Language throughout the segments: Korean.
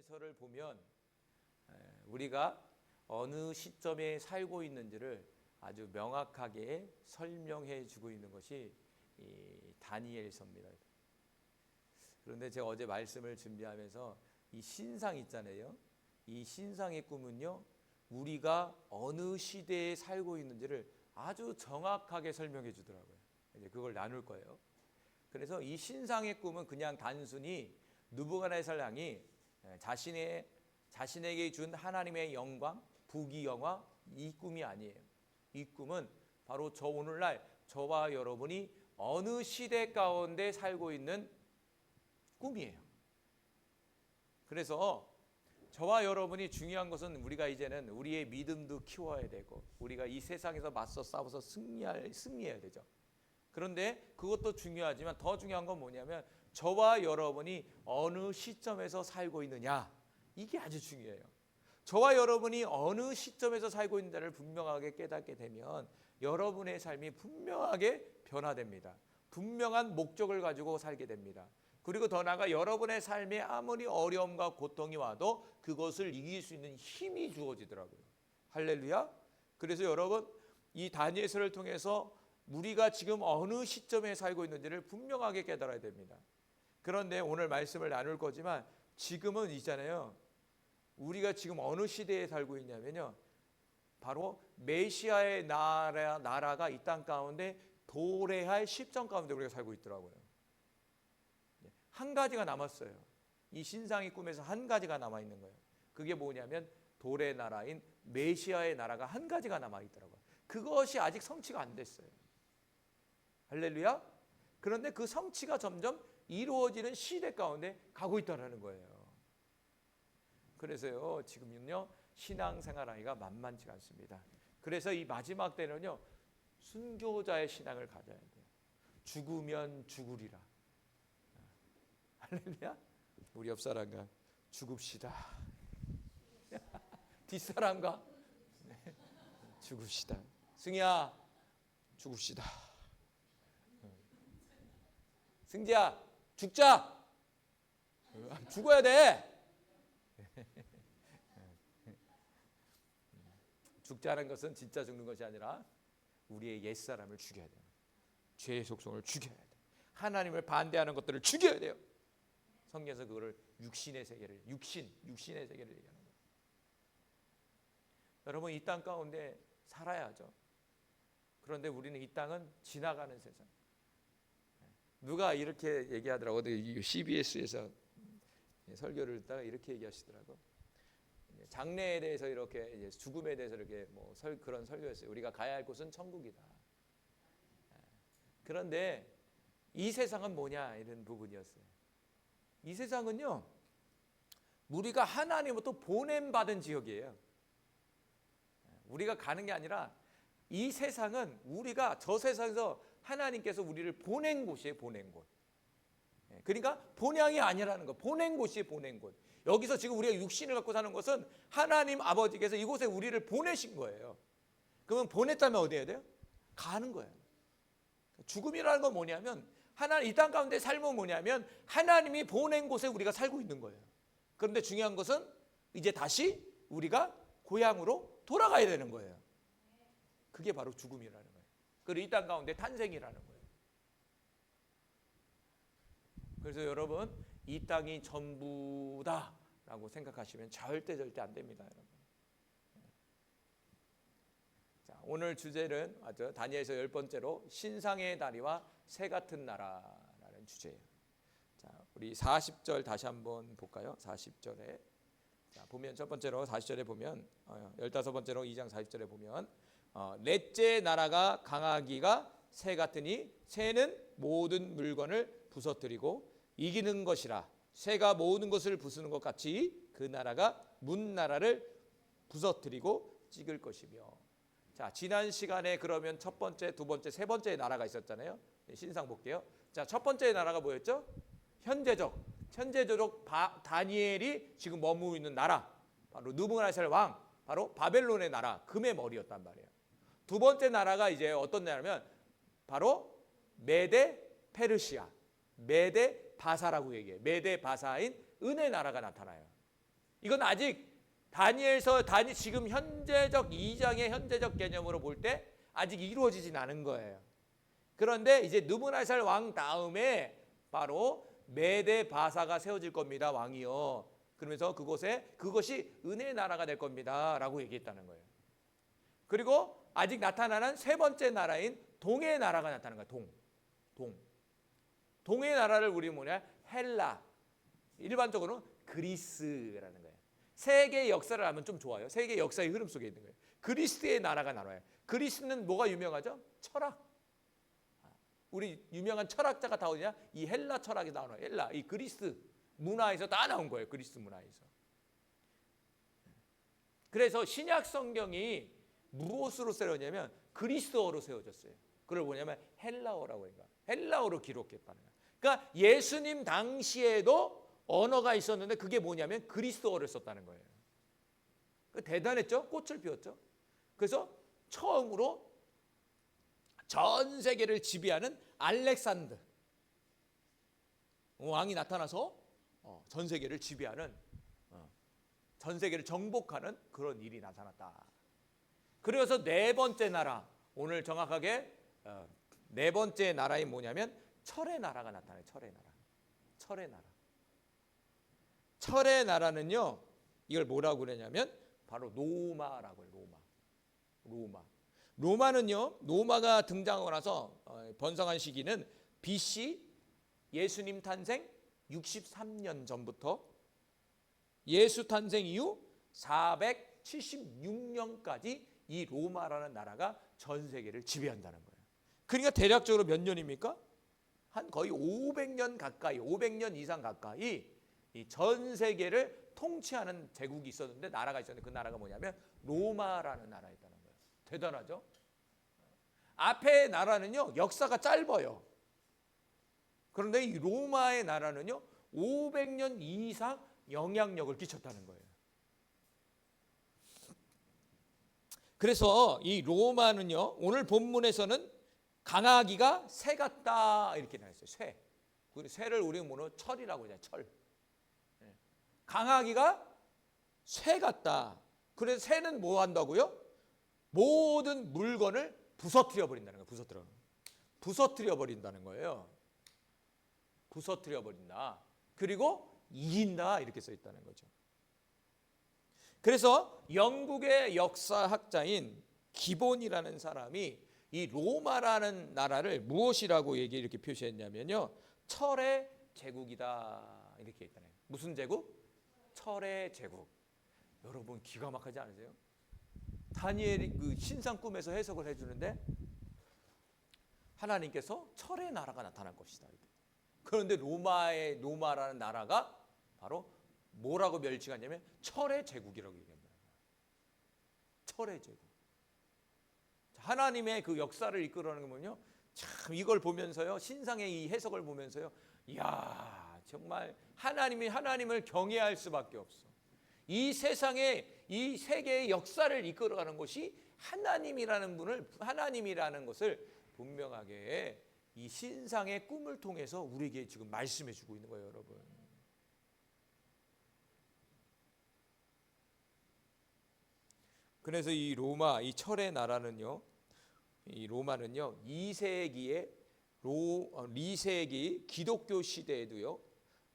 다니엘서를 보면 우리가 어느 시점에 살고 있는지를 아주 명확하게 설명해 주고 있는 것이 이 다니엘서입니다. 그런데 제가 어제 말씀을 준비하면서 이 신상 있잖아요. 이 신상의 꿈은요, 우리가 어느 시대에 살고 있는지를 아주 정확하게 설명해 주더라고요. 이제 그걸 나눌 거예요. 그래서 이 신상의 꿈은 그냥 단순히 느부갓네살 왕이 자신에게 준 하나님의 영광, 부귀영화, 이 꿈이 아니에요. 이 꿈은 바로 저 오늘날 저와 여러분이 어느 시대 가운데 살고 있는 꿈이에요. 그래서 저와 여러분이 중요한 것은 우리가 이제는 우리의 믿음도 키워야 되고 우리가 이 세상에서 맞서 싸워서 승리해야 되죠. 그런데 그것도 중요하지만 더 중요한 건 뭐냐면 저와 여러분이 어느 시점에서 살고 있느냐, 이게 아주 중요해요. 저와 여러분이 어느 시점에서 살고 있는지를 분명하게 깨닫게 되면 여러분의 삶이 분명하게 변화됩니다. 분명한 목적을 가지고 살게 됩니다. 그리고 더 나아가 여러분의 삶에 아무리 어려움과 고통이 와도 그것을 이길 수 있는 힘이 주어지더라고요. 할렐루야. 그래서 여러분, 이 다니엘서를 통해서 우리가 지금 어느 시점에 살고 있는지를 분명하게 깨달아야 됩니다. 그런데 오늘 말씀을 나눌 거지만 지금은 있잖아요. 우리가 지금 어느 시대에 살고 있냐면요, 바로 메시아의 나라가 이 땅 가운데 도래할 시점 가운데 우리가 살고 있더라고요. 한 가지가 남았어요. 이 신상의 꿈에서 한 가지가 남아있는 거예요. 그게 뭐냐면 도래 나라인 메시아의 나라가 한 가지가 남아있더라고요. 그것이 아직 성취가 안 됐어요. 할렐루야. 그런데 그 성취가 점점 이루어지는 시대 가운데 가고 있다는 거예요. 그래서요, 지금은요, 신앙생활하기가 만만치가 않습니다. 그래서 이 마지막 때는요, 순교자의 신앙을 가져야 돼요. 죽으면 죽으리라. 할렐루야. 우리 옆 사람과 죽읍시다. 뒷사람과 죽읍시다. 승희야, 죽읍시다. 승지야, 죽자. 죽어야 돼. 죽자는 것은 진짜 죽는 것이 아니라 우리의 옛사람을 죽여야 돼요. 죄의 속성을 죽여야 돼요. 하나님을 반대하는 것들을 죽여야 돼요. 성경에서 그거를 육신의 세계를, 육신의 세계를 얘기하는 거예요. 여러분, 이 땅 가운데 살아야죠. 그런데 우리는 이 땅은 지나가는 세상. 누가 이렇게 얘기하더라고요. CBS에서 설교를 듣다가 이렇게 얘기하시더라고요. 장래에 대해서 이렇게, 죽음에 대해서 이렇게 그런 설교였어요. 우리가 가야 할 곳은 천국이다. 그런데 이 세상은 뭐냐, 이런 부분이었어요. 이 세상은요, 우리가 하나님으로부터 보냄받은 지역이에요. 우리가 가는 게 아니라 이 세상은 우리가 저 세상에서 하나님께서 우리를 보낸 곳이에요. 보낸 곳. 그러니까 본향이 아니라는 거. 보낸 곳이에요. 보낸 곳. 여기서 지금 우리가 육신을 갖고 사는 것은 하나님 아버지께서 이곳에 우리를 보내신 거예요. 그러면 보냈다면 어디 해야 돼요? 가는 거예요. 죽음이라는 건 뭐냐면 하나님 이 땅 가운데 삶은 뭐냐면 하나님이 보낸 곳에 우리가 살고 있는 거예요. 그런데 중요한 것은 이제 다시 우리가 고향으로 돌아가야 되는 거예요. 그게 바로 죽음이라는 거예요. 그리고 이 땅 가운데 탄생이라는 거예요. 그래서 여러분, 이 땅이 전부다라고 생각하시면 절대 안 됩니다, 여러분. 자, 오늘 주제는 다니엘서 10번째로 신상의 다리와 새 같은 나라라는 주제예요. 자, 우리 40절 다시 한번 볼까요? 40절에 자, 보면 첫 번째로 40절에 보면 15번째로 2장 40절에 보면 넷째 나라가 강하기가 새 같으니 새는 모든 물건을 부서뜨리고 이기는 것이라 새가 모든 것을 부수는 것 같이 그 나라가 문 나라를 부서뜨리고 찍을 것이며. 자, 지난 시간에 그러면 첫 번째, 두 번째, 세 번째 나라가 있었잖아요. 신상 볼게요. 자, 첫 번째 나라가 뭐였죠? 현재적 다니엘이 지금 머무르고 있는 나라, 바로 느부갓네살 왕, 바로 바벨론의 나라, 금의 머리였단 말이에요. 두 번째 나라가 이제 어떤 나라냐면 바로 메데 페르시아, 메데 바사라고 얘기해요. 메데 바사인 은혜 나라가 나타나요. 이건 아직 지금 현재적 2장의 현재적 개념으로 볼 때 아직 이루어지진 않은 거예요. 그런데 이제 느부갓네살 왕 다음에 바로 메데 바사가 세워질 겁니다. 왕이요. 그러면서 그것이 은혜의 나라가 될 겁니다. 라고 얘기했다는 거예요. 그리고 아직 나타나는 세 번째 나라인 동의 나라가 나타나는 거예요. 동의 나라를 우리 뭐냐? 헬라. 일반적으로는 그리스라는 거예요. 세계의 역사를 알면 좀 좋아요. 세계의 역사의 흐름 속에 있는 거예요. 그리스의 나라가 나와요. 그리스는 뭐가 유명하죠? 철학. 우리 유명한 철학자가 다 어디냐? 이 헬라 철학이 나와요. 헬라, 이 그리스 문화에서 다 나온 거예요. 그리스 문화에서. 그래서 신약 성경이 무엇으로 세워졌냐면 그리스어로 세워졌어요. 그걸 뭐냐면 헬라어라고 해요. 헬라어로 기록했다는 거예요. 그러니까 예수님 당시에도 언어가 있었는데 그게 뭐냐면 그리스어를 썼다는 거예요. 대단했죠? 꽃을 피웠죠? 그래서 처음으로 전 세계를 지배하는 알렉산더 왕이 나타나서 전 세계를 지배하는, 전 세계를 정복하는 그런 일이 나타났다. 그래서 네 번째 나라, 오늘 정확하게 네 번째 나라이 뭐냐면 철의 나라가 나타나요. 철의 나라는요, 이걸 뭐라고 그러냐면 바로 로마라고 해요. 로마는요, 로마가 등장하고 나서 번성한 시기는 BC 예수님 탄생 63년 전부터 예수 탄생 이후 476년까지 이 로마라는 나라가 전 세계를 지배한다는 거예요. 그러니까 대략적으로 몇 년입니까? 한 거의 500년 가까이, 500년 이상 가까이 이 전 세계를 통치하는 제국이 있었는데, 나라가 있었는데, 그 나라가 뭐냐면 로마라는 나라였다는 거예요. 대단하죠? 앞에 나라는요, 역사가 짧아요. 그런데 이 로마의 나라는요, 500년 이상 영향력을 끼쳤다는 거예요. 그래서 이 로마는요, 오늘 본문에서는 강하기가 새 같다 이렇게 나왔어요. 새. 새를 우리가 뭐로 철이라고 하잖아요. 철. 강하기가 새 같다. 그래서 새는 뭐 한다고요? 모든 물건을 부서뜨려 버린다는 거예요. 부서뜨려 버린다는 거예요. 부서뜨려 버린다. 그리고 이긴다 이렇게 써 있다는 거죠. 그래서 영국의 역사학자인 기본이라는 사람이 이 로마라는 나라를 무엇이라고 이렇게 표시했냐면요, 철의 제국이다 이렇게 했잖아요. 무슨 제국? 철의 제국. 여러분 기가 막히지 않으세요? 다니엘이 그 신상 꿈에서 해석을 해주는데 하나님께서 철의 나라가 나타날 것이다. 그런데 로마라는 나라가 바로 뭐라고 멸칭하냐면 철의 제국이라고 얘기합니다. 철의 제국. 하나님의 그 역사를 이끌어가는 거면요, 참 이걸 보면서요, 신상의 이 해석을 보면서요, 이야 정말 하나님을 경외할 수밖에 없어. 이 세상에 이 세계의 역사를 이끌어가는 것이 하나님이라는 것을 분명하게 이 신상의 꿈을 통해서 우리에게 지금 말씀해 주고 있는 거예요, 여러분. 그래서 이 로마, 이 철의 나라는요, 이 로마는요, 2세기 기독교 시대에도요,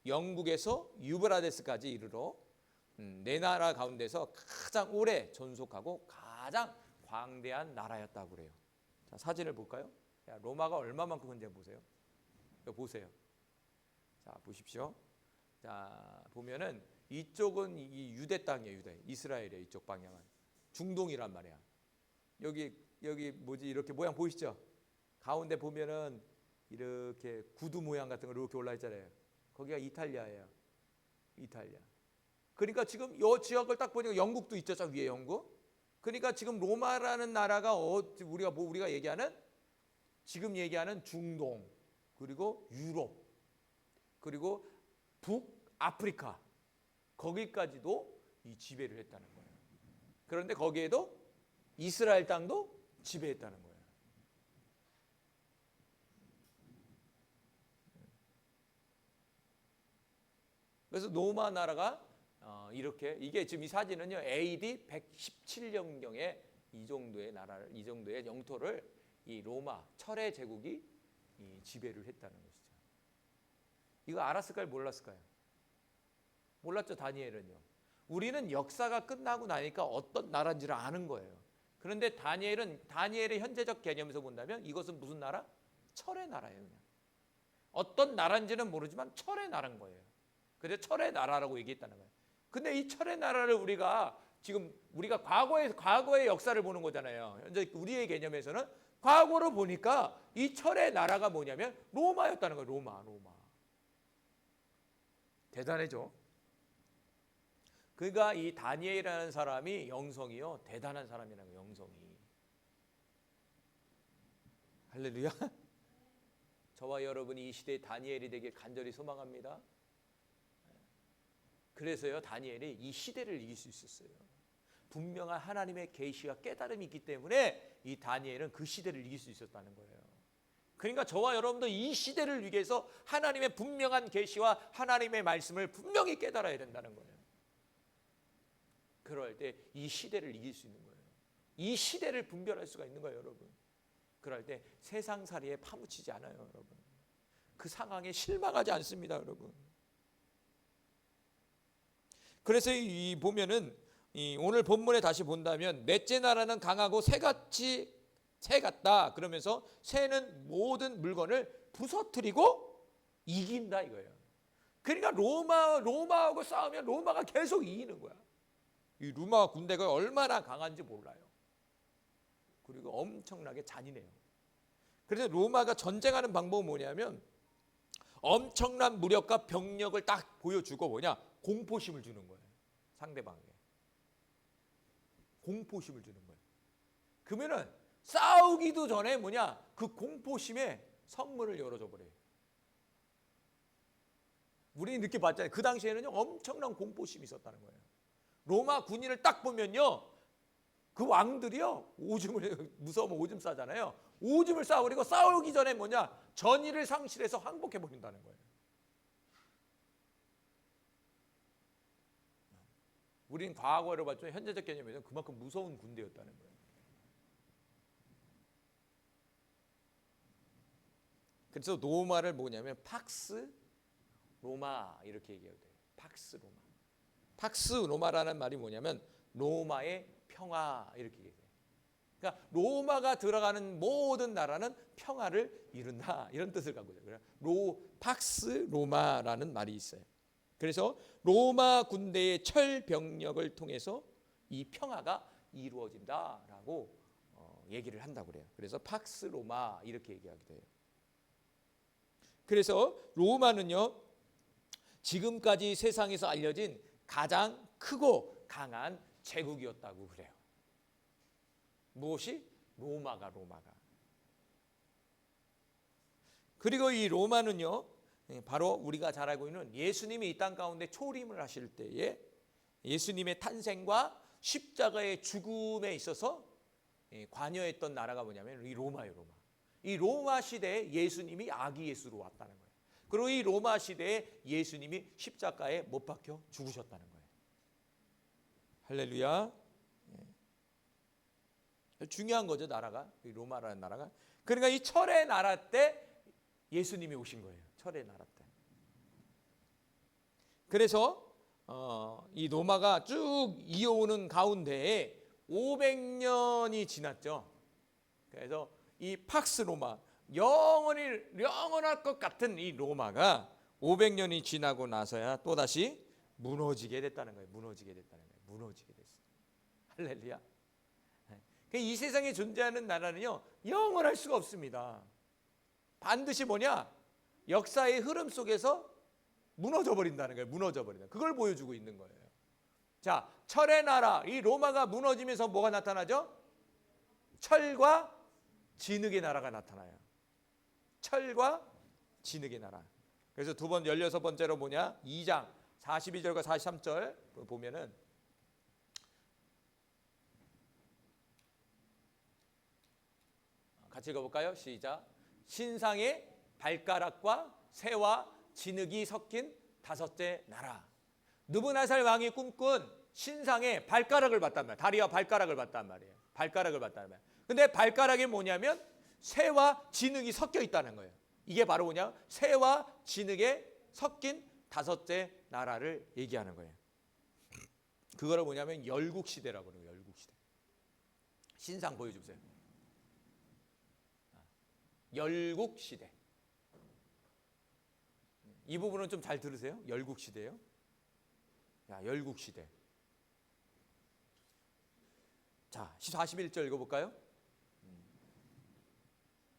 영국에서 유브라데스까지 이르러 네 나라 가운데서 가장 오래 존속하고 가장 광대한 나라였다고 그래요. 자, 사진을 볼까요? 야, 로마가 얼마만큼 큰지 보세요. 이거 보세요. 자, 보십시오. 자, 보면은 이쪽은 이 유대 땅이에요, 이스라엘이에요. 이쪽 방향은 중동이란 말이야. 여기 뭐지, 이렇게 모양 보이시죠? 가운데 보면은 이렇게 구두 모양 같은 거 이렇게 올라 있잖아요. 거기가 이탈리아예요. 이탈리아. 그러니까 지금 이 지역을 딱 보니까 영국도 있죠, 저 위에 영국. 그러니까 지금 로마라는 나라가 우리가 지금 얘기하는 중동, 그리고 유럽, 그리고 북아프리카, 거기까지도 이 지배를 했다는 거예요. 그런데 거기에도 이스라엘 땅도 지배했다는 거예요. 그래서 로마 나라가 이렇게 이게 지금 이 사진은요 AD 117년경에 이 정도의 나라를 이 정도의 영토를 이 로마 철의 제국이 이 지배를 했다는 것이죠. 이거 알았을까요? 몰랐을까요? 몰랐죠. 다니엘은요. 우리는 역사가 끝나고 나니까 어떤 나라인지를 아는 거예요. 그런데 다니엘의 현재적 개념에서 본다면 이것은 무슨 나라? 철의 나라예요. 그냥. 어떤 나라인지는 모르지만 철의 나라인 거예요. 그래서 철의 나라라고 얘기했다는 거예요. 근데 이 철의 나라를 우리가 과거의 역사를 보는 거잖아요. 현재 우리의 개념에서는 과거로 보니까 이 철의 나라가 뭐냐면 로마였다는 거예요. 로마. 대단하죠. 그러니까 이 다니엘이라는 사람이 영성이요 대단한 사람이라는 거예요. 영성이. 할렐루야. 저와 여러분이 이 시대의 다니엘이 되길 간절히 소망합니다. 그래서요 다니엘이 이 시대를 이길 수 있었어요. 분명한 하나님의 계시와 깨달음이 있기 때문에 이 다니엘은 그 시대를 이길 수 있었다는 거예요. 그러니까 저와 여러분도 이 시대를 위해서 하나님의 분명한 계시와 하나님의 말씀을 분명히 깨달아야 된다는 거예요. 그럴 때 이 시대를 이길 수 있는 거예요. 이 시대를 분별할 수가 있는 거예요, 여러분. 그럴 때 세상살이에 파묻히지 않아요, 여러분. 그 상황에 실망하지 않습니다, 여러분. 그래서 이 보면은 오늘 본문에 다시 본다면 넷째 나라는 강하고 새 같다. 그러면서 새는 모든 물건을 부서뜨리고 이긴다 이거예요. 그러니까 로마하고 싸우면 로마가 계속 이기는 거야. 이 로마 군대가 얼마나 강한지 몰라요. 그리고 엄청나게 잔인해요. 그래서 로마가 전쟁하는 방법은 뭐냐면 엄청난 무력과 병력을 딱 보여주고 공포심을 주는 거예요. 상대방에게. 공포심을 주는 거예요. 그러면은 싸우기도 전에 그 공포심에 선문을 열어줘 버려요. 우리 늦게 봤잖아요. 그 당시에는요 엄청난 공포심이 있었다는 거예요. 로마 군인을 딱 보면요 그 왕들이요 무서우면 오줌 싸잖아요. 오줌을 싸버리고 싸우기 전에 전의를 상실해서 항복해 버린다는 거예요. 우리는 과거를 봤지만 현재적 개념에서는 그만큼 무서운 군대였다는 거예요. 그래서 로마를 뭐냐면 팍스 로마 이렇게 얘기해도 돼요. 팍스 로마. 팍스 로마라는 말이 뭐냐면 로마의 평화 이렇게 얘기해요. 그러니까 로마가 들어가는 모든 나라는 평화를 이룬다 이런 뜻을 갖고 있어요. 팍스 로마라는 말이 있어요. 그래서 로마 군대의 철병력을 통해서 이 평화가 이루어진다라고 얘기를 한다고 그래요. 그래서 팍스 로마 이렇게 얘기하기도 해요. 그래서 로마는요 지금까지 세상에서 알려진 가장 크고 강한 제국이었다고 그래요. 무엇이? 로마가. 그리고 이 로마는요 바로 우리가 잘 알고 있는 예수님이 이 땅 가운데 초림을 하실 때에 예수님의 탄생과 십자가의 죽음에 있어서 관여했던 나라가 뭐냐면 이 로마예요. 로마. 이 로마 시대에 예수님이 아기 예수로 왔다는 거예요. 그리고 이 로마 시대에 예수님이 십자가에 못 박혀 죽으셨다는 거예요. 할렐루야. 중요한 거죠, 나라가. 이 로마라는 나라가. 그러니까 이 철의 나라 때 예수님이 오신 거예요. 철의 나라 때. 그래서 이 로마가 쭉 이어오는 가운데에 500년이 지났죠. 그래서 이 팍스 로마, 영원할 것 같은 이 로마가 500년이 지나고 나서야 또다시 무너지게 됐다는 거예요. 무너지게 됐어요. 할렐루야. 이 세상에 존재하는 나라는요 영원할 수가 없습니다. 반드시 역사의 흐름 속에서 무너져 버린다는 거예요. 그걸 보여주고 있는 거예요. 자, 철의 나라 이 로마가 무너지면서 뭐가 나타나죠? 철과 진흙의 나라가 나타나요. 철과 진흙의 나라. 그래서 16번째로 2장 42절과 43절 보면은 같이 읽어볼까요? 시작. 신상의 발가락과 새와 진흙이 섞인 다섯째 나라. 느부갓네살 왕이 꿈꾼 신상에 발가락을 봤단 말이에요. 다리와 발가락을 봤단 말이에요. 발가락을 봤단 말이에요. 근데 발가락이 뭐냐면 새와 진흙이 섞여 있다는 거예요. 이게 바로 뭐냐? 새와 진흙에 섞인 다섯째 나라를 얘기하는 거예요. 그거를 뭐냐면 열국시대라고 그래요. 열국시대. 신상 보여주세요. 열국시대. 이 부분은 좀 잘 들으세요. 열국시대요. 자, 열국시대. 자, 41절 읽어볼까요?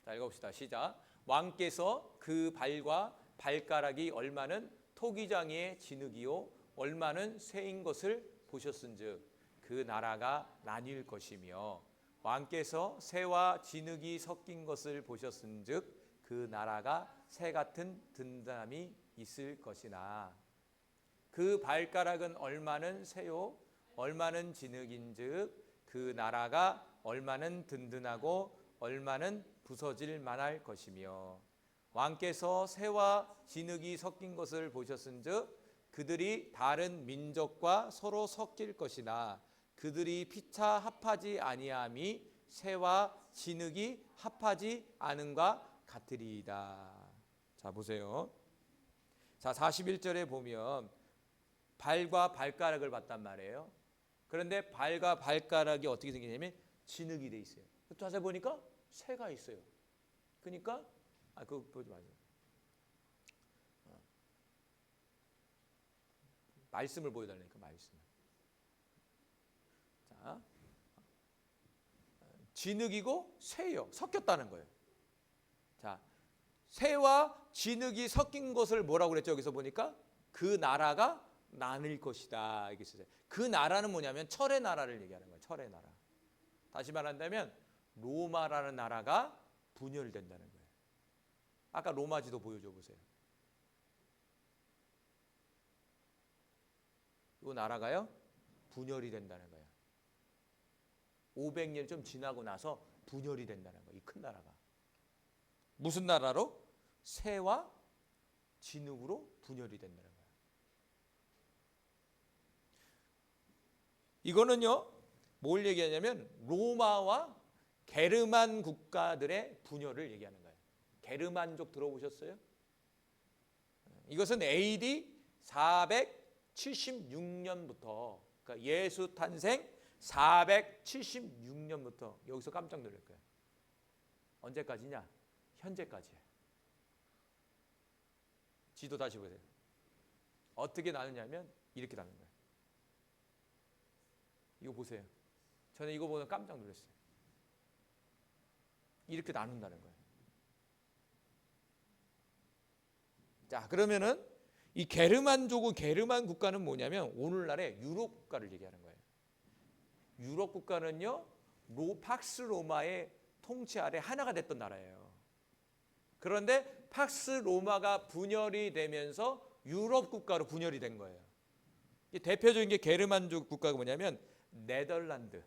자, 읽어봅시다. 시작. 왕께서 그 발과 발가락이 얼마는 토기장이의 진흙이요 얼마는 쇠인 것을 보셨은즉 그 나라가 나뉠 것이며 왕께서 쇠와 진흙이 섞인 것을 보셨은즉 그 나라가 새 같은 든든함이 있을 것이나 그 발가락은 얼마는 쇠요 얼마는 진흙인즉 그 나라가 얼마는 든든하고 얼마는 부서질 만할 것이며 왕께서 쇠와 진흙이 섞인 것을 보셨은즉 그들이 다른 민족과 서로 섞일 것이나 그들이 피차 합하지 아니함이 쇠와 진흙이 합하지 않음과 같으리이다. 자, 보세요. 자, 41절에 보면 발과 발가락을 봤단 말이에요. 그런데 발과 발가락이 어떻게 생기냐면 진흙이 돼 있어요. 자세히 보니까 새가 있어요. 그러니까 그거 보지 마세요. 말씀을 보여달라니까 말씀을. 자, 진흙이고 쇠요 섞였다는 거예요. 자, 쇠와 진흙이 섞인 것을 뭐라고 그랬죠? 여기서 보니까 그 나라가 나뉠 것이다. 이게 있어요. 그 나라는 뭐냐면 철의 나라를 얘기하는 거예요. 철의 나라. 다시 말한다면 로마라는 나라가 분열된다는 거예요. 아까 로마 지도 보여줘 보세요. 이 나라가요 분열이 된다는 거예요. 500년 좀 지나고 나서 분열이 된다는 거예요. 이 큰 나라가. 무슨 나라로? 쇠와 진흙으로 분열이 된다는 거예요. 이거는요 뭘 얘기하냐면 로마와 게르만 국가들의 분열을 얘기하는 거예요. 게르만족 들어보셨어요? 이것은 AD 476년부터 그러니까 예수 탄생 476년부터 여기서 깜짝 놀랄 거예요. 언제까지냐? 현재까지예요. 지도 다시 보세요. 어떻게 나누냐면 이렇게 나누는 거예요. 이거 보세요. 저는 이거 보면 깜짝 놀랐어요. 이렇게 나눈다는 거예요. 자, 그러면은 이 게르만족은 게르만 국가는 뭐냐면 오늘날의 유럽 국가를 얘기하는 거예요. 유럽 국가는요 팍스 로마의 통치 아래 하나가 됐던 나라예요. 그런데 팍스 로마가 분열이 되면서 유럽 국가로 분열이 된 거예요. 대표적인 게 게르만족 국가가 뭐냐면 네덜란드를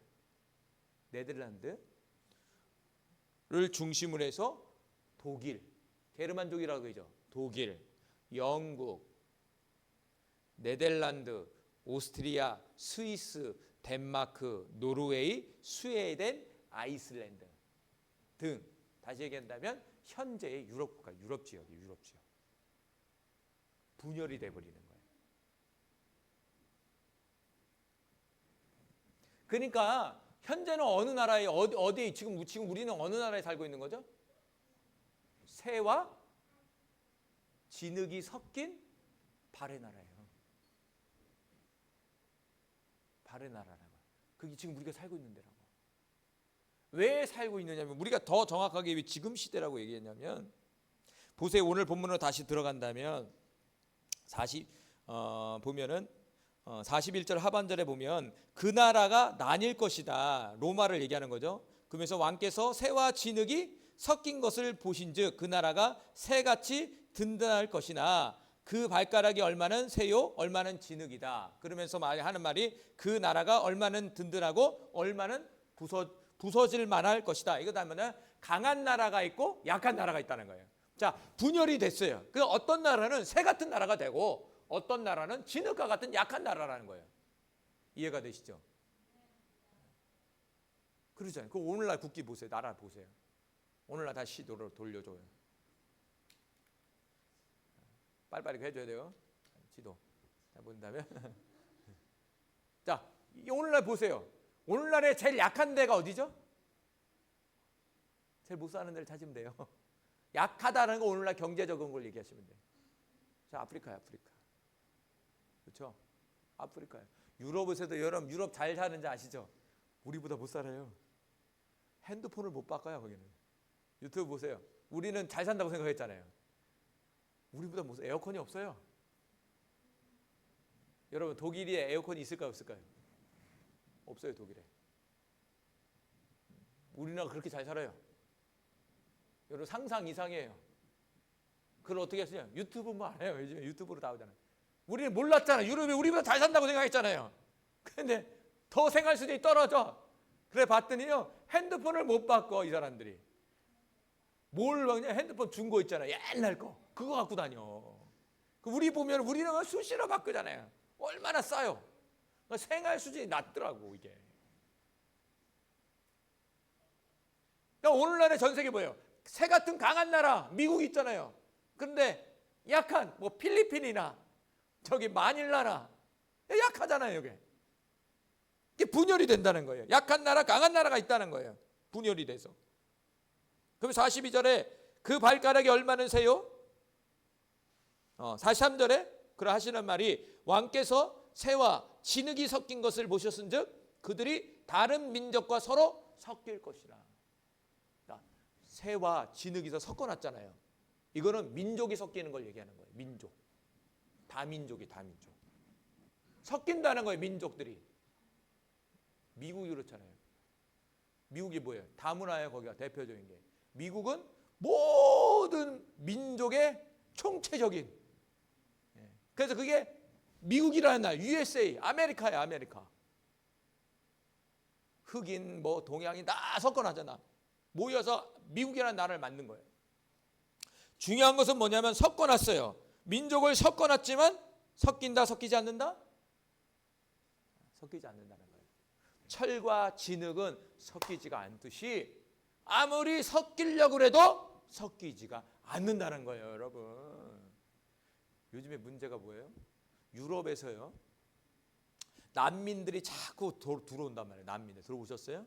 중심으로 해서 독일, 게르만족이라고 하죠. 독일, 영국, 네덜란드, 오스트리아, 스위스, 덴마크, 노르웨이, 스웨덴, 아이슬란드 등 다시 얘기한다면 현재의 유럽 국가, 유럽 지역이 유럽 지역 분열이 돼버리는 거예요. 그러니까 현재는 어느 나라에 어디 지금 우리는 어느 나라에 살고 있는 거죠? 새와 진흙이 섞인 발의 나라예요. 발의 나라라고. 그게 지금 우리가 살고 있는 데라고. 왜 살고 있느냐면 우리가 더 정확하게 왜 지금 시대라고 얘기했냐면 보세요. 오늘 본문으로 다시 들어간다면 보면은 41절 하반절에 보면 그 나라가 나뉠 것이다. 로마를 얘기하는 거죠. 그러면서 왕께서 새와 진흙이 섞인 것을 보신즉 그 나라가 새같이 든든할 것이나 그 발가락이 얼마는 쇠요 얼마는 진흙이다. 그러면서 하는 말이 그 나라가 얼마는 든든하고 얼마는 부서질 만할 것이다. 이거 하면은 강한 나라가 있고 약한 나라가 있다는 거예요. 자, 분열이 됐어요. 그 어떤 나라는 새 같은 나라가 되고 어떤 나라는 진흙과 같은 약한 나라라는 거예요. 이해가 되시죠? 그러잖아요. 그 오늘날 국기 보세요. 나라 보세요. 오늘날 다시 시도를 돌려줘요. 빨리빨리 해줘야 돼요. 지도. 자, 본다면. 자, 오늘날 보세요. 오늘날에 제일 약한 데가 어디죠? 제일 못 사는 데를 찾으면 돼요. 약하다는 거 오늘날 경제적인 걸 얘기하시면 돼요. 자, 아프리카야, 아프리카. 그렇죠? 아프리카요. 유럽에서도 여러분 유럽 잘 사는지 아시죠? 우리보다 못 살아요. 핸드폰을 못 바꿔요, 거기는. 유튜브 보세요. 우리는 잘 산다고 생각했잖아요. 우리보다 못 에어컨이 없어요. 여러분 독일에 에어컨이 있을까요, 없을까요? 없어요, 독일에. 우리나라 그렇게 잘 살아요. 여러분 상상 이상이에요. 그걸 어떻게 하시냐? 유튜브 뭐 안 해요. 요즘에 유튜브로 나오잖아요. 우리는 몰랐잖아. 유럽이 우리보다 잘 산다고 생각했잖아요. 근데 더 생활 수준이 떨어져. 그래 봤더니요, 핸드폰을 못 바꿔, 이 사람들이. 뭘 먹냐? 핸드폰 중고 있잖아요. 옛날 거. 그거 갖고 다녀. 우리 보면 우리는 수시로 바꾸잖아요. 얼마나 싸요. 생활 수준이 낮더라고, 이게. 그러니까 오늘날의 전 세계 뭐예요? 새 같은 강한 나라, 미국 있잖아요. 그런데 약한, 뭐 필리핀이나 저기 마닐라나 약하잖아요, 이게. 이게 분열이 된다는 거예요. 약한 나라, 강한 나라가 있다는 거예요. 분열이 돼서. 그럼 42절에 그 발가락이 얼마는 세요? 43절에 그러 하시는 말이 왕께서 새와 진흙이 섞인 것을 보셨은즉 그들이 다른 민족과 서로 섞일 것이라. 새와 진흙이서 섞어놨잖아요. 이거는 민족이 섞이는 걸 얘기하는 거예요. 민족. 다민족이 다민족. 섞인다는 거예요, 민족들이. 미국이 그렇잖아요. 미국이 뭐예요? 다문화예요, 거기가 대표적인 게. 미국은 모든 민족의 총체적인. 그래서 그게 미국이라는 나라, USA, 아메리카야, 아메리카. 흑인, 뭐 동양인 다 섞어놨잖아. 모여서 미국이라는 나라를 만든 거예요. 중요한 것은 뭐냐면 섞어놨어요. 민족을 섞어놨지만 섞인다, 섞이지 않는다? 섞이지 않는다는 거예요. 철과 진흙은 섞이지가 않듯이 아무리 섞이려고 해도 섞이지가 않는다는 거예요, 여러분. 요즘에 문제가 뭐예요? 유럽에서요, 난민들이 자꾸 들어온단 말이에요. 난민들 들어보셨어요?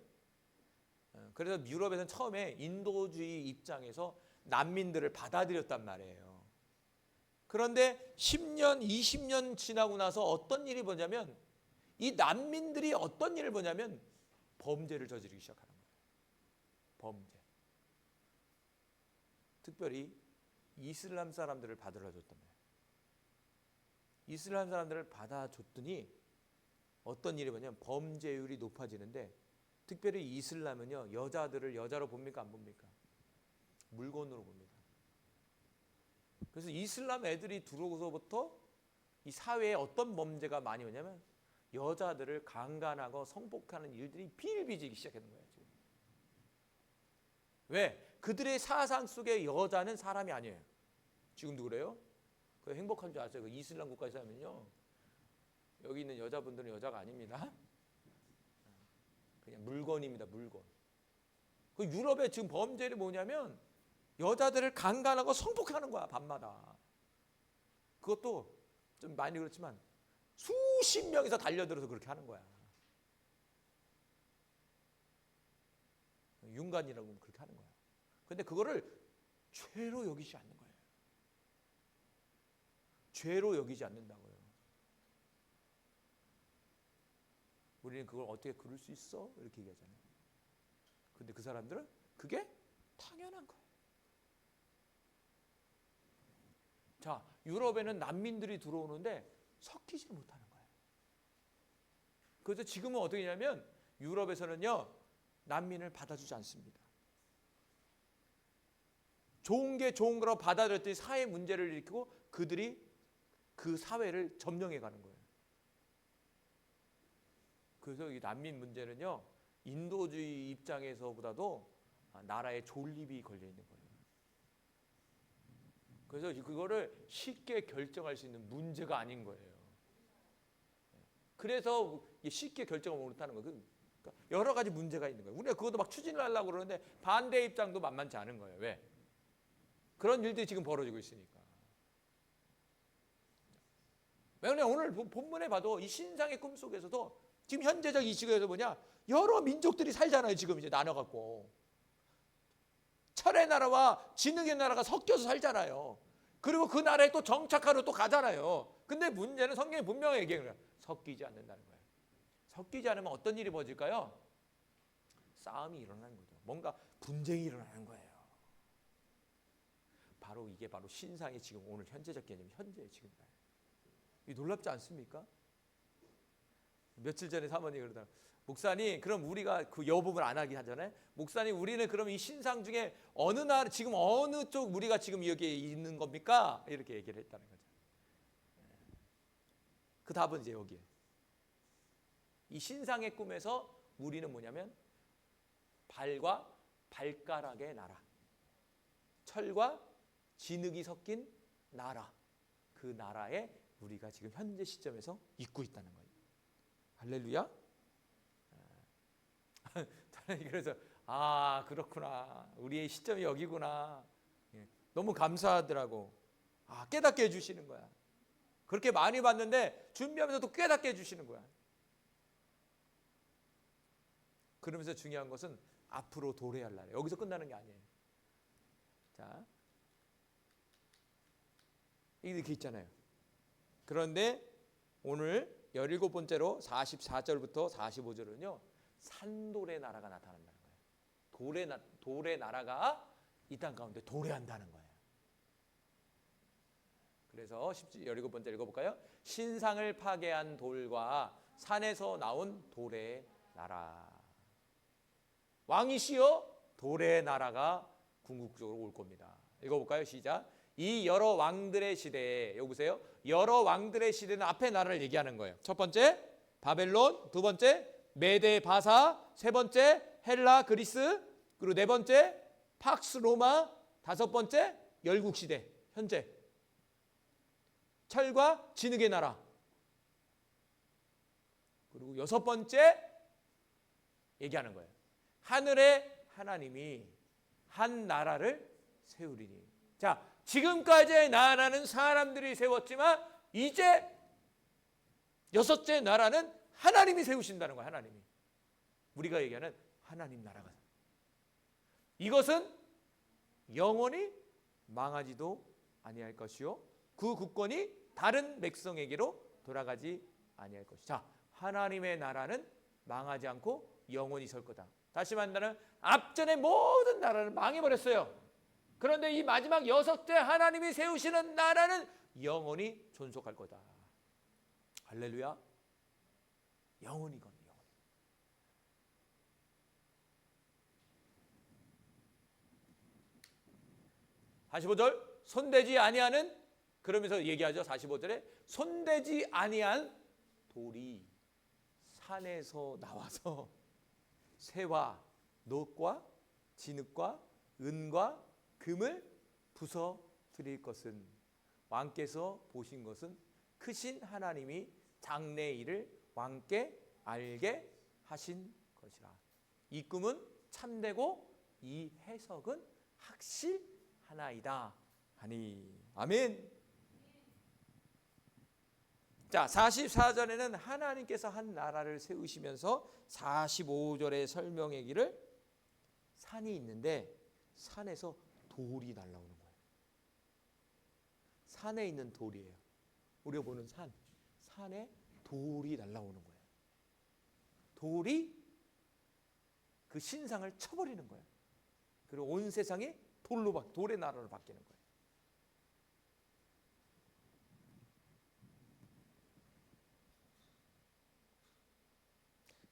그래서 유럽에서는 처음에 인도주의 입장에서 난민들을 받아들였단 말이에요. 그런데 10년, 20년 지나고 나서 어떤 일이 뭐냐면 이 난민들이 어떤 일을 보냐면 범죄를 저지르기 시작하는 거예요. 범죄. 특별히 이슬람 사람들을 받아줬단 말이에요. 이슬람 사람들을 받아줬더니 어떤 일이 뭐냐면 범죄율이 높아지는데, 특별히 이슬람은요, 여자들을 여자로 봅니까, 안 봅니까? 물건으로 봅니다. 그래서 이슬람 애들이 들어오고서부터 이 사회에 어떤 범죄가 많이 오냐면 여자들을 강간하고 성폭행하는 일들이 비일비재기 시작하는 거예요, 지금. 왜? 그들의 사상 속에 여자는 사람이 아니에요. 지금도 그래요? 그 행복한 줄 아세요? 그 이슬람 국가에 살면요, 여기 있는 여자분들은 여자가 아닙니다. 그냥 물건입니다, 물건. 그 유럽의 지금 범죄는 뭐냐면 여자들을 강간하고 성폭행하는 거야, 밤마다. 그것도 좀 많이 그렇지만 수십 명이서 달려들어서 그렇게 하는 거야. 윤관이라고 그렇게 하는 거야. 근데 그거를 죄로 여기지 않는 거예요. 죄로 여기지 않는다고요. 우리는 그걸 어떻게 그럴 수 있어? 이렇게 얘기하잖아요. 근데 그 사람들은 그게 당연한 거예요. 자, 유럽에는 난민들이 들어오는데 섞이지 못하는 거예요. 그래서 지금은 어떻게 하냐면 유럽에서는요, 난민을 받아주지 않습니다. 좋은 게 좋은 거라고 받아들였더니 사회 문제를 일으키고 그들이 그 사회를 점령해 가는 거예요. 그래서 이 난민 문제는요, 인도주의 입장에서보다도 나라의 존립이 걸려 있는 거예요. 그래서 그거를 쉽게 결정할 수 있는 문제가 아닌 거예요. 그래서 쉽게 결정을 못하는 거예요. 그러니까 여러 가지 문제가 있는 거예요. 우리가 그것도 막 추진을 하려고 그러는데 반대 입장도 만만치 않은 거예요. 왜? 그런 일들이 지금 벌어지고 있으니까. 왜냐하면 오늘 본문에 봐도 이 신상의 꿈 속에서도 지금 현재적 이 시국에서 뭐냐? 여러 민족들이 살잖아요. 지금 이제 나눠갖고. 철의 나라와 진흙의 나라가 섞여서 살잖아요. 그리고 그 나라에 또 정착하러 또 가잖아요. 근데 문제는 성경이 분명히 얘기해요. 섞이지 않는다는 거예요. 섞이지 않으면 어떤 일이 벌어질까요? 싸움이 일어나는 거죠. 뭔가 분쟁이 일어나는 거예요. 바로 이게 바로 신상의 지금 오늘 현재적 개념, 현재 지금. 이 놀랍지 않습니까? 며칠 전에 사모님이 그러더라고요. 목사님, 그럼 우리가 그 여복을 안 하긴 하잖아요. 목사님, 우리는 그럼 이 신상 중에 어느 나라, 지금 어느 쪽 우리가 지금 여기에 있는 겁니까? 이렇게 얘기를 했다는 거죠. 그 답은 이제 여기에. 이 신상의 꿈에서 우리는 뭐냐면 발과 발가락의 나라, 철과 진흙이 섞인 나라, 그 나라에 우리가 지금 현재 시점에서 있고 있다는 거예요. 할렐루야. 그래서 그렇구나, 우리의 시점이 여기구나. 너무 감사하더라고. 깨닫게 해주시는 거야. 그렇게 많이 봤는데 준비하면서도 깨닫게 해주시는 거야. 그러면서 중요한 것은 앞으로 도래할 날, 여기서 끝나는 게 아니에요. 자, 이렇게 있잖아요. 그런데 오늘 17번째로 44절부터 45절은요 산돌의 나라가 나타난다는 거예요. 돌의 나라가 이 땅 가운데 도래한다는 거예요. 그래서 17번째 읽어볼까요? 신상을 파괴한 돌과 산에서 나온 돌의 나라. 왕이시여, 돌의 나라가 궁극적으로 올 겁니다. 읽어볼까요? 시작. 이 여러 왕들의 시대에, 여기 보세요. 여러 왕들의 시대는 앞에 나라를 얘기하는 거예요. 첫 번째 바벨론, 두 번째 메데 바사, 세 번째 헬라 그리스, 그리고 네 번째 팍스 로마, 다섯 번째 열국 시대 현재 철과 진흙의 나라, 그리고 여섯 번째 얘기하는 거예요. 하늘의 하나님이 한 나라를 세우리니. 자, 지금까지의 나라는 사람들이 세웠지만 이제 여섯째 나라는 하나님이 세우신다는 거예요. 하나님이. 우리가 얘기하는 하나님 나라가. 이것은 영원히 망하지도 아니할 것이요, 그 국권이 다른 백성에게로 돌아가지 아니할 것이다. 자, 하나님의 나라는 망하지 않고 영원히 설 거다. 다시 말하면 앞전의 모든 나라는 망해버렸어요. 그런데 이 마지막 여섯째 하나님이 세우시는 나라는 영원히 존속할 거다. 할렐루야. 영원히 건 영원히. 45절 손대지 아니하는, 그러면서 얘기하죠. 45절에 손대지 아니한 돌이 산에서 나와서 쇠와 놋과 진흙과 은과 금을 부숴드릴 것은, 왕께서 보신 것은 크신 하나님이 장래의 일을 왕께 알게 하신 것이라. 이 꿈은 참되고 이 해석은 확실하나이다 하니. 아멘. 자, 44절에는 하나님께서 한 나라를 세우시면서 45절의 설명하기를 산이 있는데 산에서 돌이 날아오는 거예요. 산에 있는 돌이에요. 우리가 보는 산에 돌이 날아오는 거예요. 돌이 그 신상을 쳐버리는 거예요. 그리고 온 세상이 돌의 나라로 바뀌는 거예요.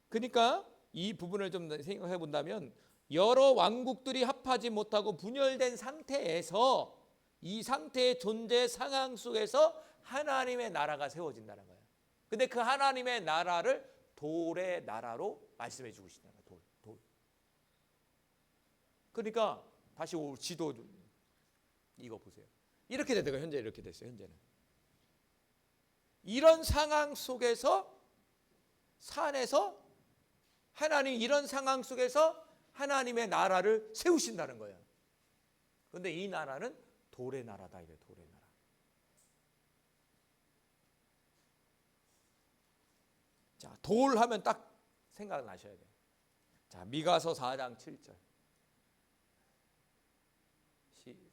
그러니까 이 부분을 좀 생각해 본다면, 여러 왕국들이 합하지 못하고 분열된 상태에서, 이 상태의 존재 상황 속에서 하나님의 나라가 세워진다는 거예요. 근데 그 하나님의 나라를 돌의 나라로 말씀해 주고 계신다는 거예요. 돌. 그러니까 다시 지도 이거 보세요. 이렇게 되다가 현재 이렇게 됐어요. 현재는 이런 상황 속에서 산에서 하나님 이런 상황 속에서 하나님의 나라를 세우신다는 거예요. 그런데 이 나라는 돌의 나라다 이거예요. 돌의 나라. 자, 돌 하면 딱 생각나셔야 돼요. 자, 미가서 4장 7절.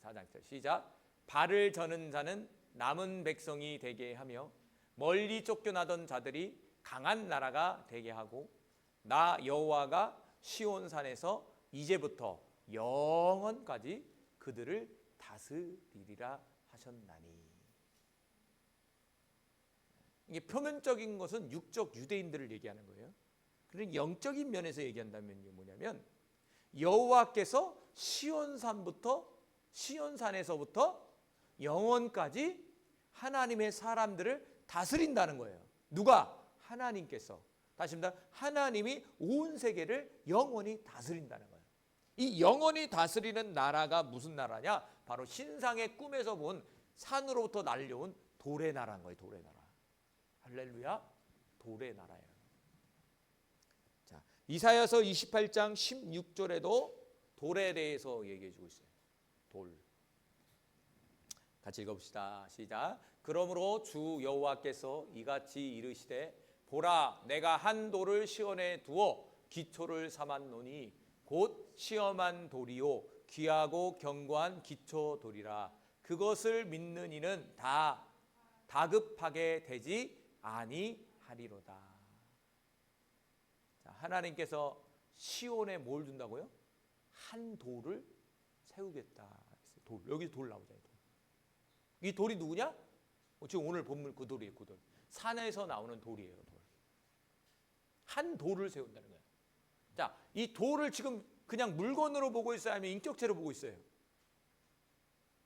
4장 7절. 시작. 발을 저는 자는 남은 백성이 되게 하며 멀리 쫓겨나던 자들이 강한 나라가 되게 하고 나 여호와가 시온산에서 이제부터 영원까지 그들을 다스리리라 하셨나니. 이게 표면적인 것은 육적 유대인들을 얘기하는 거예요. 그런데 영적인 면에서 얘기한다면 뭐냐면 여호와께서 시온산에서부터 영원까지 하나님의 사람들을 다스린다는 거예요. 누가? 하나님께서. 다시 말합니다. 하나님이 온 세계를 영원히 다스린다는 거예요. 이 영원히 다스리는 나라가 무슨 나라냐? 바로 신상의 꿈에서 본 산으로부터 날려온 돌의 나라인 거예요. 돌의 나라. 할렐루야. 돌의 나라예요. 자, 이사야서 28장 16절에도 돌에 대해서 얘기해 주고 있어요. 돌. 같이 읽어봅시다. 시작. 그러므로 주 여호와께서 이같이 이르시되 보라 내가 한 돌을 시온에 두어 기초를 삼았노니 곧 시험한 돌이요 귀하고 견고한 기초 돌이라. 그것을 믿는 이는 다 다급하게 되지 아니하리로다. 자, 하나님께서 시온에 뭘 준다고요? 한 돌을 세우겠다. 돌. 여기 돌 나오잖아요. 돌. 이 돌이 누구냐? 지금 오늘 본문 그 돌이에요. 그 돌. 산에서 나오는 돌이에요. 돌. 한 돌을 세운다는 거예요. 자, 이 돌을 지금 그냥 물건으로 보고 있어요? 아니면 인격체로 보고 있어요?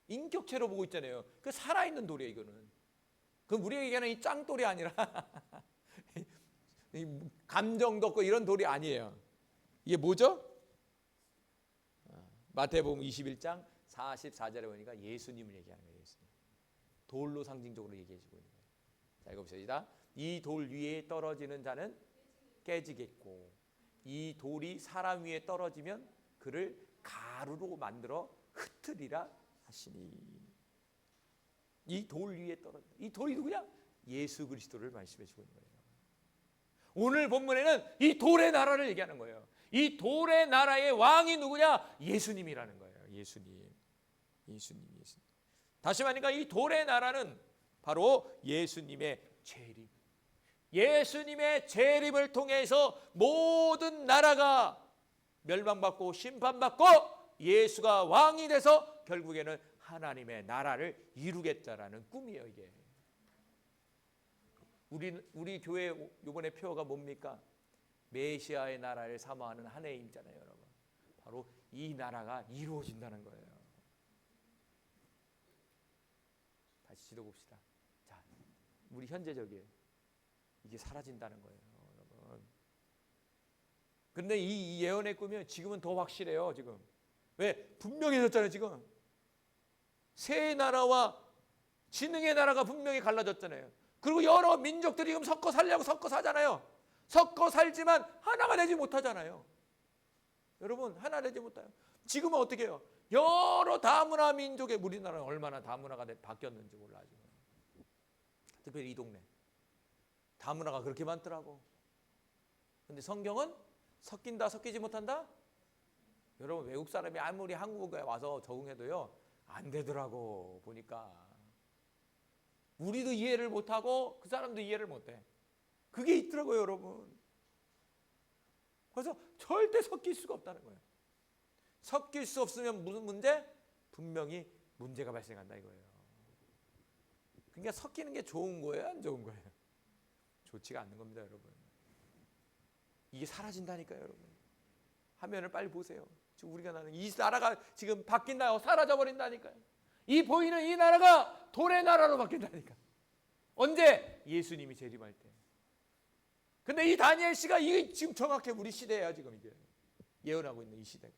인격체로 보고 있잖아요. 그 살아있는 돌이에요. 이거는. 그럼 우리가 얘기하는 이 짱돌이 아니라 감정도 없고 이런 돌이 아니에요. 이게 뭐죠? 마태복음 21장 44절에 보니까 예수님을 얘기하는 거예요. 예수님. 돌로 상징적으로 얘기해 주고 있는 거예요. 자, 읽어봅시다. 이 돌 위에 떨어지는 자는 깨지겠고 이 돌이 사람 위에 떨어지면 그를 가루로 만들어 흩으리라 하시니. 이 돌 위에 떨어진다. 이 돌이 누구냐? 예수 그리스도를 말씀해 주고 있는 거예요. 오늘 본문에는 이 돌의 나라를 얘기하는 거예요. 이 돌의 나라의 왕이 누구냐? 예수님이라는 거예요. 예수님. 다시 말하니까 이 돌의 나라는 바로 예수님의 재림. 예수님의 재림을 통해서 모든 나라가 멸망받고 심판받고 예수가 왕이 돼서 결국에는 하나님의 나라를 이루겠다라는 꿈이에요. 이게 우리 교회 이번에 표어가 뭡니까? 메시아의 나라를 사모하는 한 해임잖아요, 여러분. 바로 이 나라가 이루어진다는 거예요. 다시 지도 봅시다. 자, 우리 현재적이에요. 이게 사라진다는 거예요, 여러분. 그런데 이 예언의 꿈이 지금은 더 확실해요. 지금 왜? 분명해졌잖아요. 지금 새 나라와 지능의 나라가 분명히 갈라졌잖아요. 그리고 여러 민족들이 지금 섞어 살려고 섞어 사잖아요. 섞어 살지만 하나가 되지 못하잖아요. 여러분, 하나 되지 못해요. 지금은 어떻게 해요? 여러 다문화 민족의 우리나라는 얼마나 다문화가 바뀌었는지 몰라. 지금. 특별히 이 동네 다문화가 그렇게 많더라고. 근데 성경은 섞인다 섞이지 못한다? 여러분, 외국 사람이 아무리 한국에 와서 적응해도요 안 되더라고. 보니까 우리도 이해를 못하고 그 사람도 이해를 못해. 그게 있더라고요, 여러분. 그래서 절대 섞일 수가 없다는 거예요. 섞일 수 없으면 무슨 문제? 분명히 문제가 발생한다 이거예요. 그러니까 섞이는 게 좋은 거예요, 안 좋은 거예요? 좋지가 않는 겁니다, 여러분. 이게 사라진다니까요, 여러분. 화면을 빨리 보세요. 지금 우리가 나는 이 나라가 지금 바뀐다, 사라져 버린다니까요. 이 보이는 이 나라가 돌의 나라로 바뀐다니까. 언제? 예수님이 재림할 때. 근데 이 다니엘 씨가 이게 지금 정확히 우리 시대예요, 지금 이게 예언하고 있는 이 시대.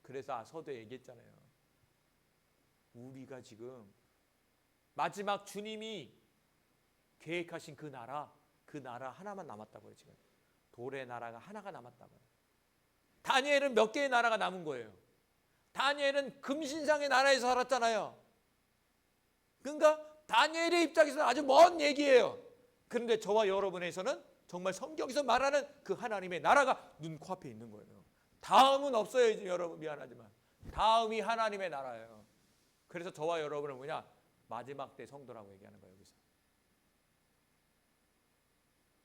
그래서 서두에 얘기했잖아요. 우리가 지금 마지막 주님이 계획하신 그 나라 하나만 남았다고요. 지금 돌의 나라가 하나가 남았다고요. 다니엘은 몇 개의 나라가 남은 거예요. 다니엘은 금신상의 나라에서 살았잖아요. 그러니까 다니엘의 입장에서는 아주 먼 얘기예요. 그런데 저와 여러분에서는 정말 성경에서 말하는 그 하나님의 나라가 눈코앞에 있는 거예요. 다음은 없어요. 이제 여러분 미안하지만 다음이 하나님의 나라예요. 그래서 저와 여러분은 뭐냐? 마지막 때 성도라고 얘기하는 거예요. 여기서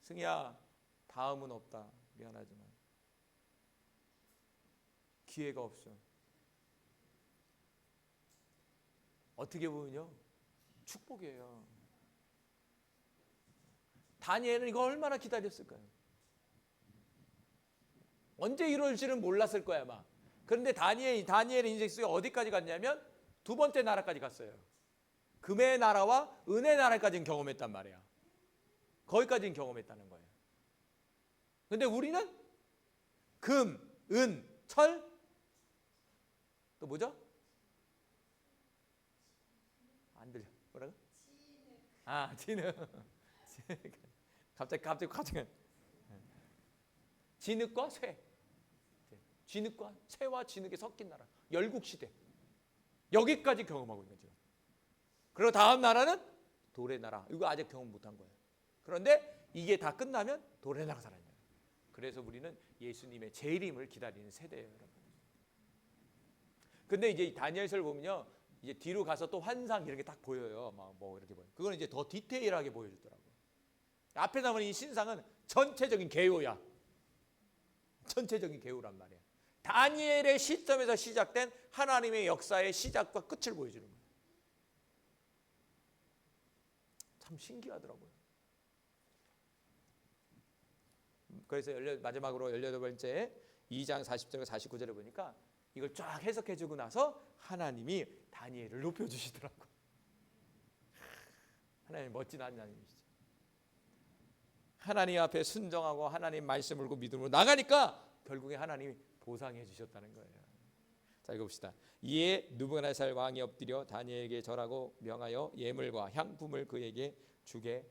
승희야, 다음은 없다. 미안하지만 기회가 없어. 어떻게 보면요, 축복이에요. 다니엘은 이거 얼마나 기다렸을까요? 언제 이룰지는 몰랐을 거야 아마. 그런데 다니엘의 인생 속에 어디까지 갔냐면 두 번째 나라까지 갔어요. 금의 나라와 은의 나라까지는 경험했단 말이야. 거기까지는 경험했다는 거예요. 근데 우리는 금, 은, 철, 또 뭐죠? 안 들려. 뭐라고? 진흙. 갑자기 진흙과 쇠. 진흙과 쇠와 진흙이 섞인 나라. 열국 시대. 여기까지 경험하고 있는 거죠. 그리고 다음 나라는 돌의 나라. 이거 아직 경험 못한 거예요. 그런데 이게 다 끝나면 돌의 나라 살아요. 그래서 우리는 예수님의 재림을 기다리는 세대예요, 여러분. 근데 이제 다니엘서를 보면요, 이제 뒤로 가서 또 환상 이런 게 딱 보여요. 막 뭐 이렇게 보여. 그거는 이제 더 디테일하게 보여주더라고요. 앞에 나오는 이 신상은 전체적인 개요야. 전체적인 개요란 말이야. 다니엘의 시점에서 시작된 하나님의 역사의 시작과 끝을 보여주는 거예요. 참 신기하더라고요. 그래서 마지막으로 18번째 2장 40절과 49절을 보니까 이걸 쫙 해석해주고 나서 하나님이 다니엘을 높여주시더라고요. 하나님 멋진 하나님이시죠. 하나님 앞에 순종하고 하나님 말씀을 듣고 믿음으로 나가니까 결국에 하나님이 보상해 주셨다는 거예요. 자, 읽어봅시다. 이에 느부갓네살 왕이 엎드려 다니엘에게 절하고 명하여 예물과 향품을 그에게 주게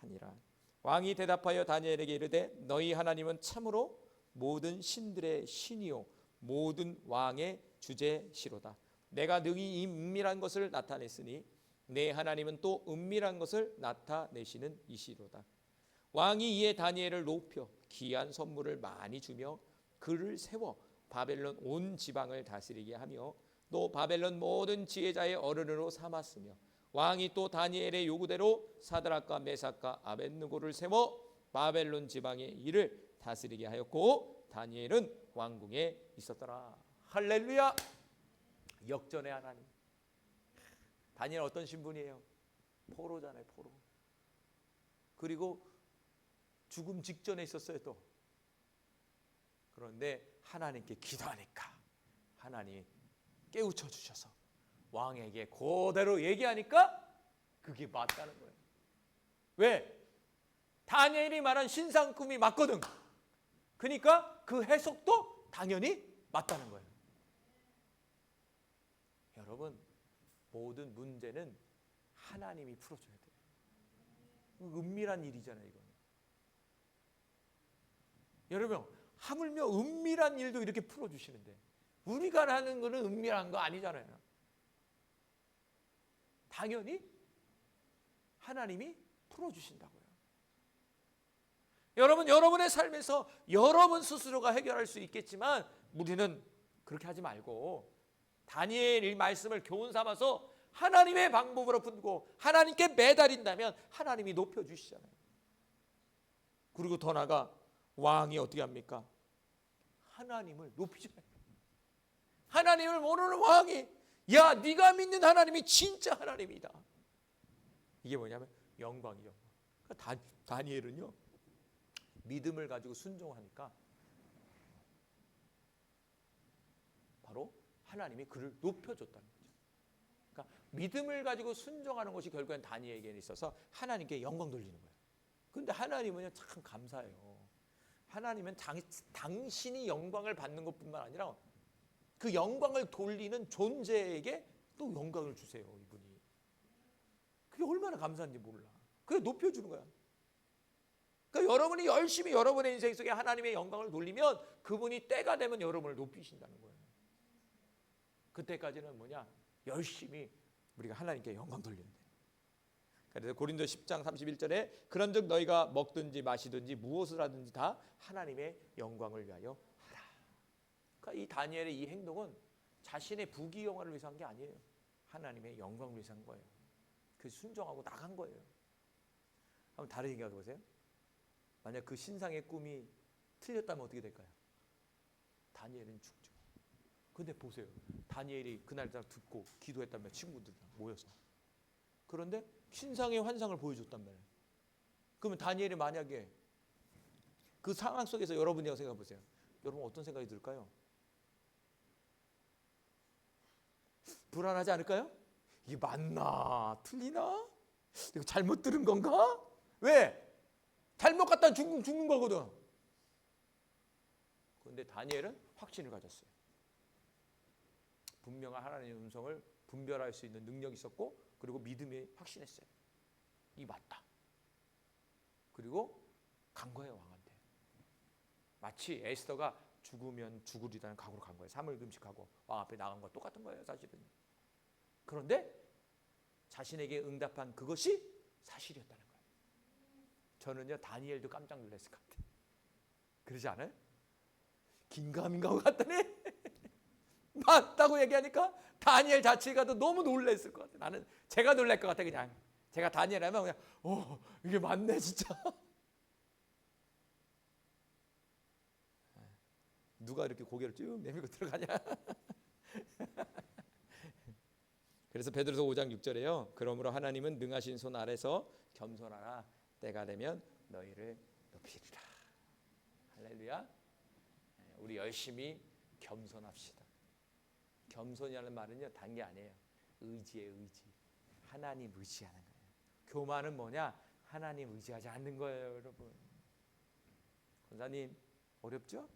하니라. 왕이 대답하여 다니엘에게 이르되 너희 하나님은 참으로 모든 신들의 신이요 모든 왕의 주제시로다. 내가 능히 이 은밀한 것을 나타냈으니 내 하나님은 또 은밀한 것을 나타내시는 이시로다. 왕이 이에 다니엘을 높여 귀한 선물을 많이 주며 그를 세워 바벨론 온 지방을 다스리게 하며 또 바벨론 모든 지혜자의 어른으로 삼았으며 왕이 또 다니엘의 요구대로 사드락과 메삭과 아벳느고를 세워 바벨론 지방의 일을 다스리게 하였고 다니엘은 왕궁에 있었더라. 할렐루야. 역전의 하나님. 다니엘 어떤 신분이에요? 포로잖아요. 포로. 그리고 죽음 직전에 있었어요. 또 그런데 하나님께 기도하니까 하나님 깨우쳐 주셔서 왕에게 그대로 얘기하니까 그게 맞다는 거예요. 왜? 다니엘이 말한 신상 꿈이 맞거든. 그러니까 그 해석도 당연히 맞다는 거예요. 여러분, 모든 문제는 하나님이 풀어줘야 돼요. 은밀한 일이잖아요, 이거는. 여러분, 하물며 은밀한 일도 이렇게 풀어주시는데 우리가 하는 거는 은밀한 거 아니잖아요. 당연히 하나님이 풀어주신다고요. 여러분, 여러분의 삶에서 여러분 스스로가 해결할 수 있겠지만 우리는 그렇게 하지 말고 다니엘 이 말씀을 교훈 삼아서 하나님의 방법으로 풀고 하나님께 매달린다면 하나님이 높여주시잖아요. 그리고 더 나아가 왕이 어떻게 합니까? 하나님을 높이잖아요. 하나님을 모르는 왕이 야, 네가 믿는 하나님이 진짜 하나님이다. 이게 뭐냐면 영광이죠. 그러니까 다니엘은요, 믿음을 가지고 순종하니까 바로 하나님이 그를 높여줬다는 거죠. 그러니까 믿음을 가지고 순종하는 것이 결국엔 다니엘에게 있어서 하나님께 영광 돌리는 거예요. 그런데 하나님은요, 참 감사해요. 하나님은 당신이 영광을 받는 것뿐만 아니라 그 영광을 돌리는 존재에게 또 영광을 주세요, 이분이. 그게 얼마나 감사한지 몰라. 그게 높여주는 거야. 그러니까 여러분이 열심히 여러분의 인생 속에 하나님의 영광을 돌리면 그분이 때가 되면 여러분을 높이신다는 거예요. 그때까지는 뭐냐? 열심히 우리가 하나님께 영광 돌리면 돼. 그래서 고린도 10장 31절에 그런즉 너희가 먹든지 마시든지 무엇을 하든지 다 하나님의 영광을 위하여 하라. 그러니까 이 다니엘의 이 행동은 자신의 부귀영화를 위해서 한 게 아니에요. 하나님의 영광을 위해서 한 거예요. 그 순종하고 나간 거예요. 한번 다른 얘기해 보세요. 만약 그 신상의 꿈이 틀렸다면 어떻게 될까요? 다니엘은 죽죠. 근데 보세요. 다니엘이 그날 듣고 기도했다면 친구들이랑 모여서. 그런데 신상의 환상을 보여줬단 말이에요. 그러면 다니엘이 만약에 그 상황 속에서 여러분이 생각해 보세요. 여러분 어떤 생각이 들까요? 불안하지 않을까요? 이게 맞나? 틀리나? 이거 잘못 들은 건가? 왜? 잘못 갔다 죽는 거거든. 그런데 다니엘은 확신을 가졌어요. 분명한 하나님의 음성을 분별할 수 있는 능력이 있었고, 그리고 믿음에 확신했어요. 이 맞다. 그리고 간 거예요, 왕한테. 마치 에스더가 죽으면 죽으리라는 각오로 간 거예요. 3일 금식하고 왕 앞에 나간 거 똑같은 거예요, 사실은. 그런데 자신에게 응답한 그것이 사실이었다는 거예요. 저는요, 다니엘도 깜짝 놀랐을 것 같아요. 그러지 않아요? 긴가민가 같더니 맞다고 얘기하니까 다니엘 자체가 너무 놀랐을 것 같아요. 나는 제가 놀랄 것 같아요. 그냥 제가 다니엘 하면 그냥 이게 맞네 진짜. 누가 이렇게 고개를 쭉 내밀고 들어가냐. 그래서 베드로서 5장 6절에요. 그러므로 하나님은 능하신 손 아래서 겸손하라. 때가 되면 너희를 높이리라. 할렐루야. 우리 열심히 겸손합시다. 겸손이라는 말은요, 단 게 아니에요. 의지예요, 의지. 하나님 의지하는 거예요. 교만은 뭐냐? 하나님 의지하지 않는 거예요, 여러분. 권사님 어렵죠?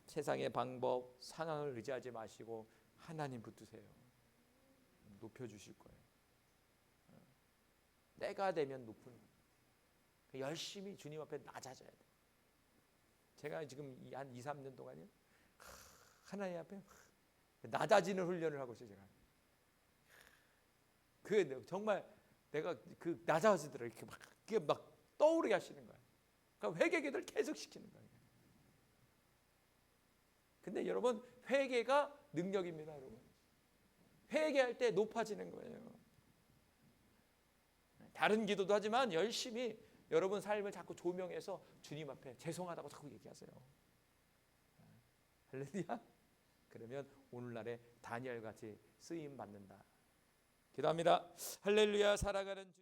세상의 방법, 상황을 의지하지 마시고 하나님 붙드세요. 높여주실 거예요. 때가 되면 높은 거예요. 열심히 주님 앞에 낮아져야 돼요. 제가 지금 한 2, 3년 동안요, 하나님 앞에 낮아지는 훈련을 하고 있어요. 제가 그 정말 내가 그 낮아지더라. 이렇게 막 떠오르게 하시는 거예요. 그러니까 회개기도를 계속 시키는 거예요. 근데 여러분, 회개가 능력입니다, 여러분. 회개할 때 높아지는 거예요. 다른 기도도 하지만 열심히 여러분 삶을 자꾸 조명해서 주님 앞에 죄송하다고 자꾸 얘기하세요. 할렐루야. 그러면 오늘날에 다니엘 같이 쓰임 받는다. 기도합니다. 할렐루야. 살아가는